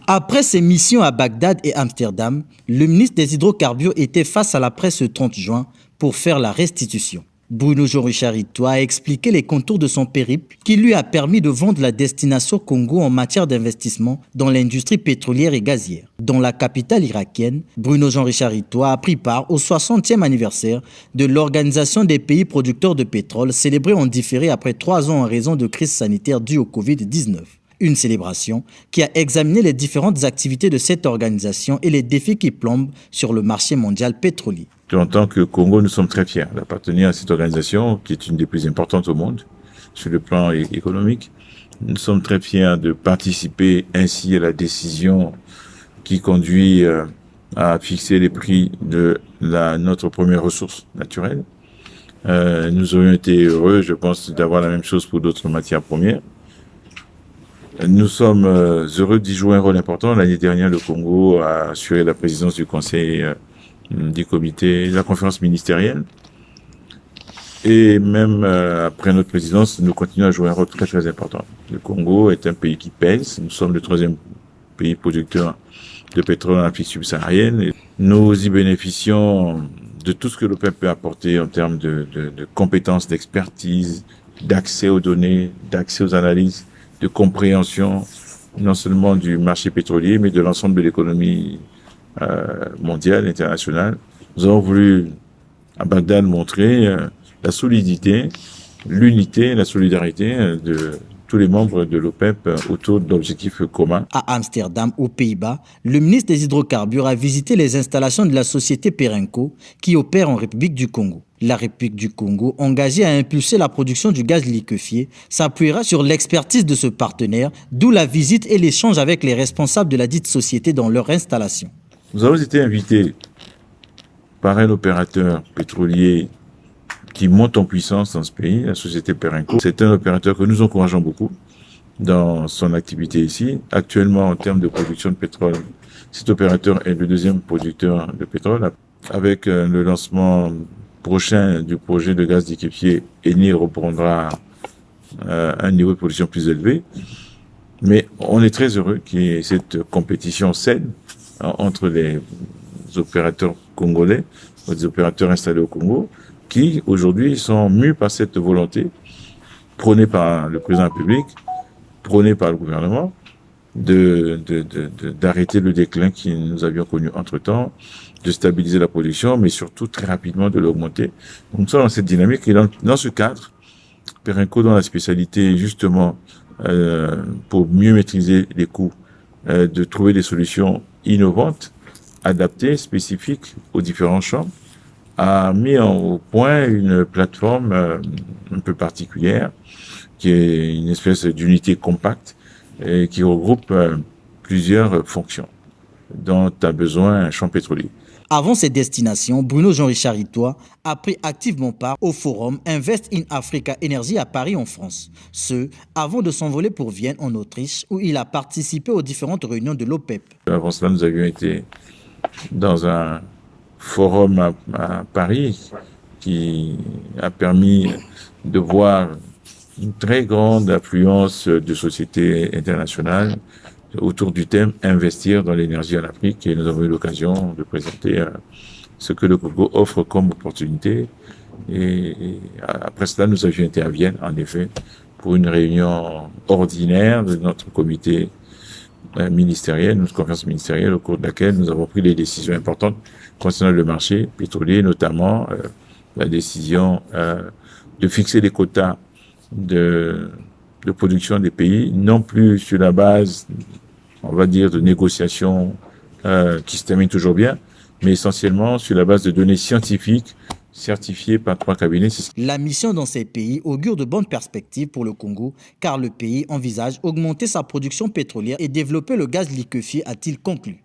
Après ses missions à Bagdad et Amsterdam, le ministre des Hydrocarbures était face à la presse le 30 juin pour faire la restitution. Bruno Jean-Richard Ittois a expliqué les contours de son périple qui lui a permis de vendre la destination Congo en matière d'investissement dans l'industrie pétrolière et gazière. Dans la capitale irakienne, Bruno Jean-Richard Ittois a pris part au 60e anniversaire de l'Organisation des pays producteurs de pétrole, célébré en différé après 3 ans en raison de crise sanitaire due au Covid-19. Une célébration qui a examiné les différentes activités de cette organisation et les défis qui plombent sur le marché mondial pétrolier. En tant que Congo, nous sommes très fiers d'appartenir à cette organisation qui est une des plus importantes au monde sur le plan économique. Nous sommes très fiers de participer ainsi à la décision qui conduit à fixer les prix de notre première ressource naturelle. Nous aurions été heureux, je pense, d'avoir la même chose pour d'autres matières premières. Nous sommes heureux d'y jouer un rôle important. L'année dernière, le Congo a assuré la présidence du Conseil du comité, de la conférence ministérielle. Et même après notre présidence, nous continuons à jouer un rôle très très important. Le Congo est un pays qui pèse. Nous sommes le 3e pays producteur de pétrole en Afrique subsaharienne. Et nous y bénéficions de tout ce que l'OPEP peut apporter en termes de compétences, d'expertise, d'accès aux données, d'accès aux analyses, de compréhension non seulement du marché pétrolier, mais de l'ensemble de l'économie mondiale, internationale. Nous avons voulu à Bagdad montrer la solidité, l'unité, la solidarité de tous les membres de l'OPEP autour d'objectifs communs. À Amsterdam, aux Pays-Bas, le ministre des Hydrocarbures a visité les installations de la société Perenco qui opère en République du Congo. La République du Congo, engagée à impulser la production du gaz liquéfié, s'appuiera sur l'expertise de ce partenaire, d'où la visite et l'échange avec les responsables de la dite société dans leur installation. Nous avons été invités par un opérateur pétrolier qui monte en puissance dans ce pays, la société Perenco. C'est un opérateur que nous encourageons beaucoup dans son activité ici. Actuellement, en termes de production de pétrole, cet opérateur est le 2e producteur de pétrole. Avec le lancement prochain du projet de gaz liquéfié, Eni reprendra un niveau de production plus élevé. Mais on est très heureux qu'il y ait cette compétition saine entre les opérateurs congolais, les opérateurs installés au Congo, qui aujourd'hui sont mus par cette volonté prônée par le président de la République, prônée par le gouvernement, d'arrêter le déclin que nous avions connu entre-temps, de stabiliser la production, mais surtout très rapidement de l'augmenter. Donc nous sommes dans cette dynamique et dans ce cadre, Perenco, dans la spécialité justement pour mieux maîtriser les coûts, de trouver des solutions innovantes, adaptées, spécifiques aux différents champs, a mis au point une plateforme un peu particulière, qui est une espèce d'unité compacte et qui regroupe plusieurs fonctions dont a besoin un champ pétrolier. Avant ces destinations, Bruno Jean-Richard Ittois a pris activement part au forum Invest in Africa Energy à Paris en France. Ce, avant de s'envoler pour Vienne en Autriche, où il a participé aux différentes réunions de l'OPEP. Avant cela, nous avions été dans un forum à Paris qui a permis de voir une très grande affluence de sociétés internationales autour du thème « Investir dans l'énergie en Afrique » et nous avons eu l'occasion de présenter ce que le Congo offre comme opportunité. Et après cela, nous avions été à Vienne, en effet, pour une réunion ordinaire de notre comité ministériel, notre conférence ministérielle, au cours de laquelle nous avons pris des décisions importantes concernant le marché pétrolier, notamment la décision de fixer les quotas de production des pays, non plus sur la base, on va dire, de négociations qui se terminent toujours bien, mais essentiellement sur la base de données scientifiques certifiées par 3 cabinets. La mission dans ces pays augure de bonnes perspectives pour le Congo, car le pays envisage augmenter sa production pétrolière et développer le gaz liquéfié, a-t-il conclu.